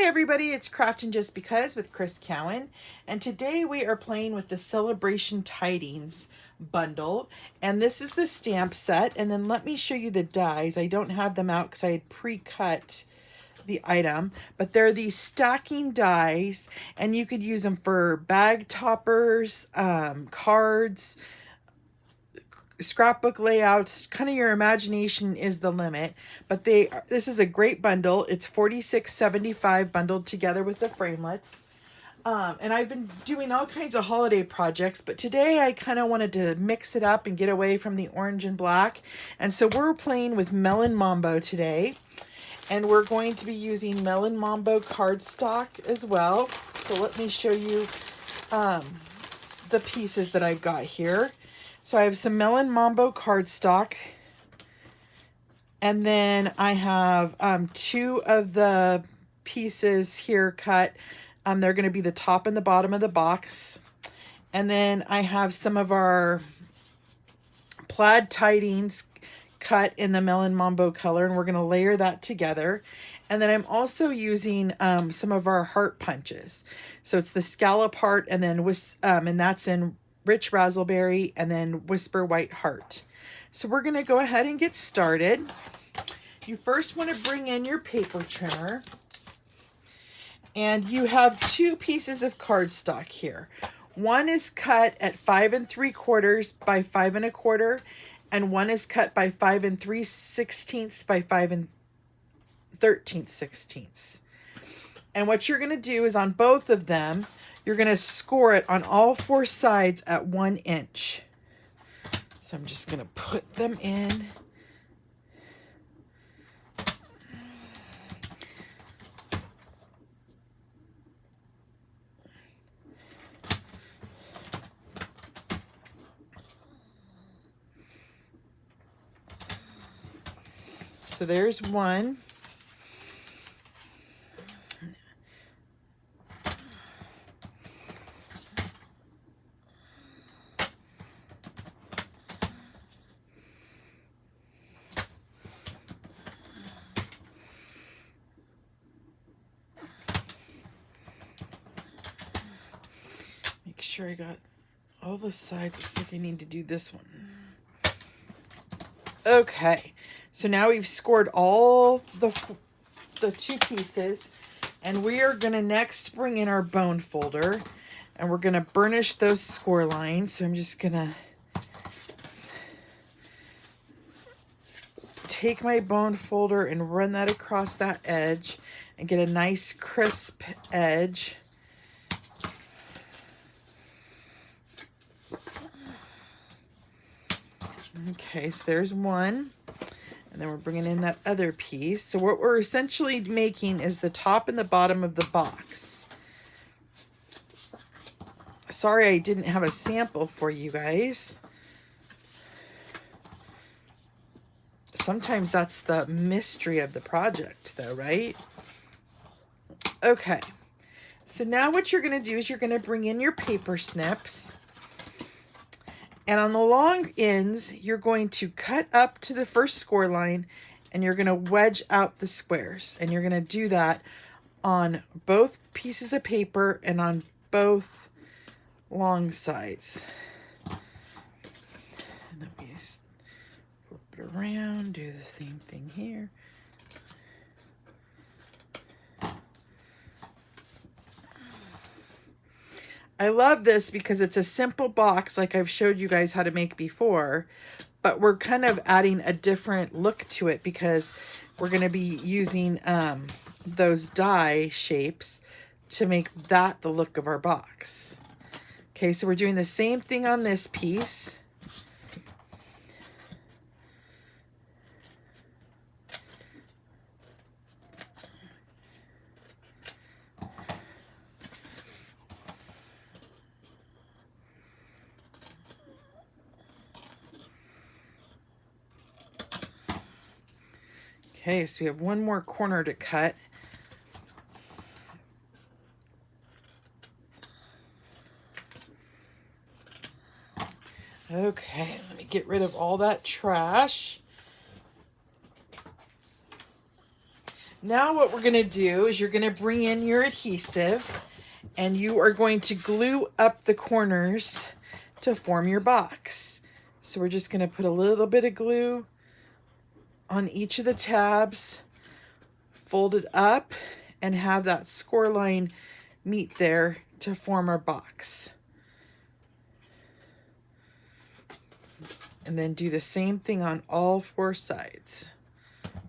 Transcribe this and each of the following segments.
everybody, it's Craftin' Just Because with Chris Cowan, and today we are playing with the Celebration Tidings bundle, and this is the stamp set. And then let me show you the dies. I don't have them out because I had pre-cut the item, but they're these stacking dies, and you could use them for bag toppers, cards, scrapbook layouts. Kind of your imagination is the limit. But this is a great bundle. It's $46.75 bundled together with the framelits. And I've been doing all kinds of holiday projects, but today I kind of wanted to mix it up and get away from the orange and black. And so we're playing with Melon Mambo today. And we're going to be using Melon Mambo cardstock as well. So let me show you the pieces that I've got here. So I have some Melon Mambo cardstock, and then I have two of the pieces here cut. They're going to be the top and the bottom of the box. And then I have some of our plaid tidings cut in the Melon Mambo color, and we're going to layer that together. And then I'm also using some of our heart punches. So it's the scallop heart, and then and that's in Rich Razzleberry, and then Whisper White Heart. So we're going to go ahead and get started. You first want to bring in your paper trimmer, and you have two pieces of cardstock here. One is cut at 5 3/4 by 5 1/4, and one is cut by 5 3/16 by 5 13/16. And what you're going to do is on both of them, you're going to score it on all four sides at 1 inch. So I'm just going to put them in. So there's one. Make sure I got all the sides. Looks like I need to do this one. Okay, so now we've scored all the two pieces, and we are going to next bring in our bone folder, and we're going to burnish those score lines. So I'm just going to take my bone folder and run that across that edge and get a nice crisp edge. Okay, so there's one, and then we're bringing in that other piece. So what we're essentially making is the top and the bottom of the box. Sorry I didn't have a sample for you guys. Sometimes that's the mystery of the project though, right? Okay, so now what you're going to do is you're going to bring in your paper snips. And on the long ends, you're going to cut up to the first score line, and you're going to wedge out the squares. And you're going to do that on both pieces of paper and on both long sides. And then we just flip it around, do the same thing here. I love this because it's a simple box like I've showed you guys how to make before, but we're kind of adding a different look to it because we're going to be using those die shapes to make that the look of our box. Okay, so we're doing the same thing on this piece. Okay, so we have one more corner to cut. Okay, let me get rid of all that trash. Now what we're going to do is you're going to bring in your adhesive and you are going to glue up the corners to form your box. So we're just going to put a little bit of glue on each of the tabs, fold it up, and have that score line meet there to form our box. And then do the same thing on all 4 sides,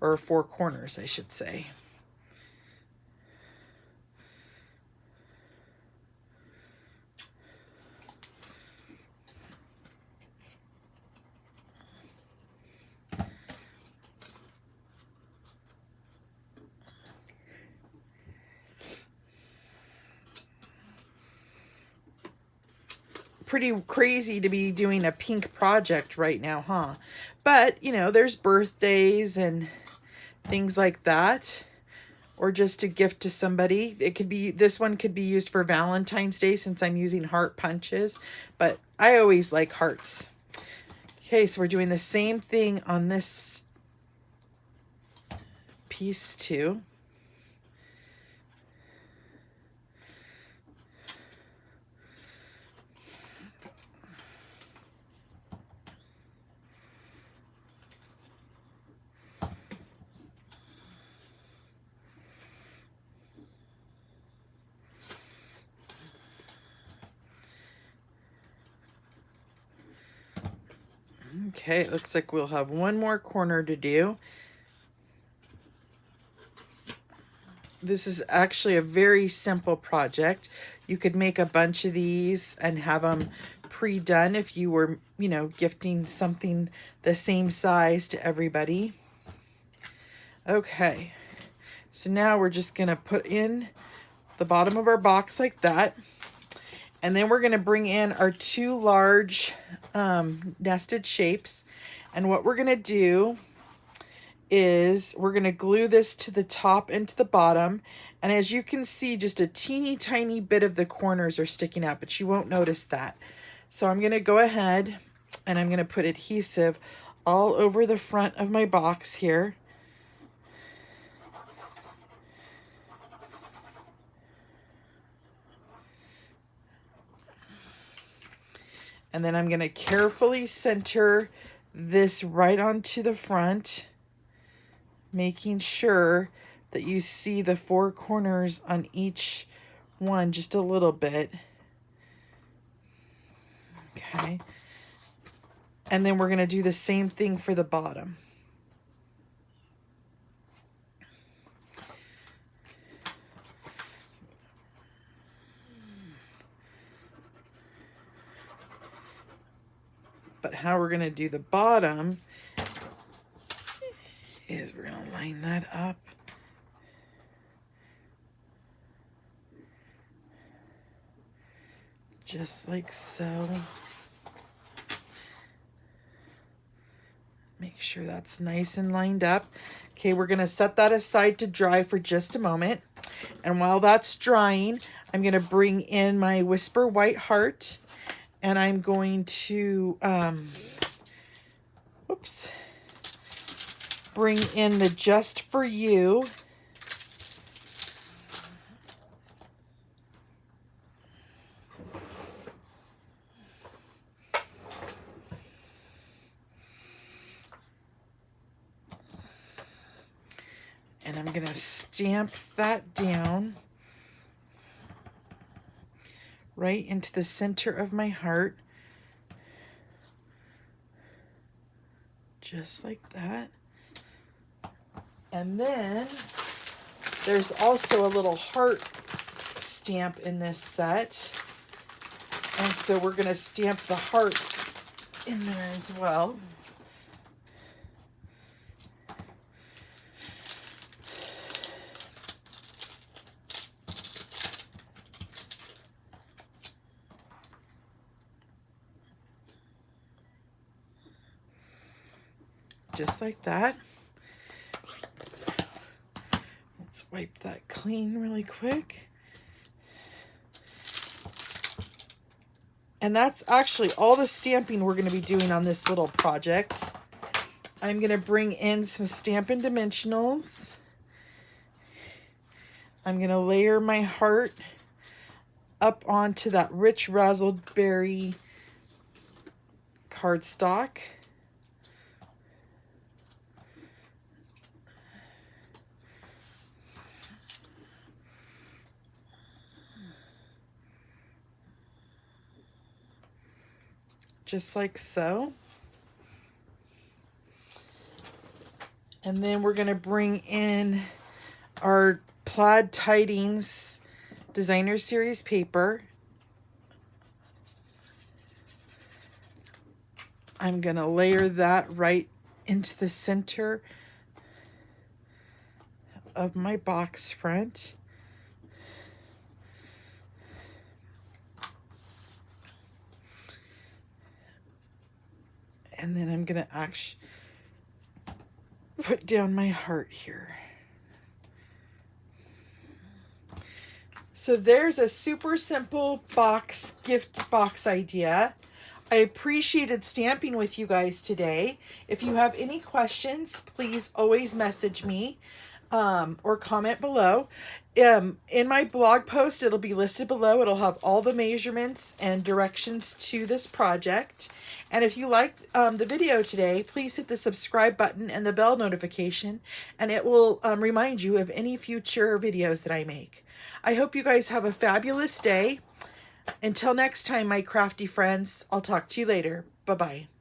or 4 corners, I should say. Pretty crazy to be doing a pink project right now, huh? But, you know, there's birthdays and things like that, or just a gift to somebody. It could be, this one could be used for Valentine's Day since I'm using heart punches, but I always like hearts. Okay, so we're doing the same thing on this piece too. Okay, it looks like we'll have one more corner to do. This is actually a very simple project. You could make a bunch of these and have them pre-done if you were, you know, gifting something the same size to everybody. Okay, so now we're just gonna put in the bottom of our box like that. And then we're gonna bring in our 2 large nested shapes. And what we're gonna do is we're gonna glue this to the top and to the bottom. And as you can see, just a teeny tiny bit of the corners are sticking out, but you won't notice that. So I'm gonna go ahead and I'm gonna put adhesive all over the front of my box here. And then I'm gonna carefully center this right onto the front, making sure that you see the 4 corners on each one just a little bit. Okay. And then we're gonna do the same thing for the bottom. But how we're gonna do the bottom is we're gonna line that up. Just like so. Make sure that's nice and lined up. Okay, we're gonna set that aside to dry for just a moment. And while that's drying, I'm gonna bring in my Whisper White Heart and I'm going to, bring in the Just For You. And I'm gonna stamp that down right into the center of my heart. Just like that. And then there's also a little heart stamp in this set. And so we're gonna stamp the heart in there as well. Just like that. Let's wipe that clean really quick. And that's actually all the stamping we're going to be doing on this little project. I'm going to bring in some Stampin' Dimensionals. I'm going to layer my heart up onto that rich raspberry cardstock. Just like so. And then we're going to bring in our plaid Tidings designer series paper. I'm going to layer that right into the center of my box front. And then I'm going to actually put down my heart here. So there's a super simple gift box idea. I appreciated stamping with you guys today. If you have any questions, please always message me or comment below. In my blog post, it'll be listed below. It'll have all the measurements and directions to this project. And if you liked the video today, please hit the subscribe button and the bell notification, and it will remind you of any future videos that I make. I hope you guys have a fabulous day. Until next time, my crafty friends, I'll talk to you later. Bye-bye.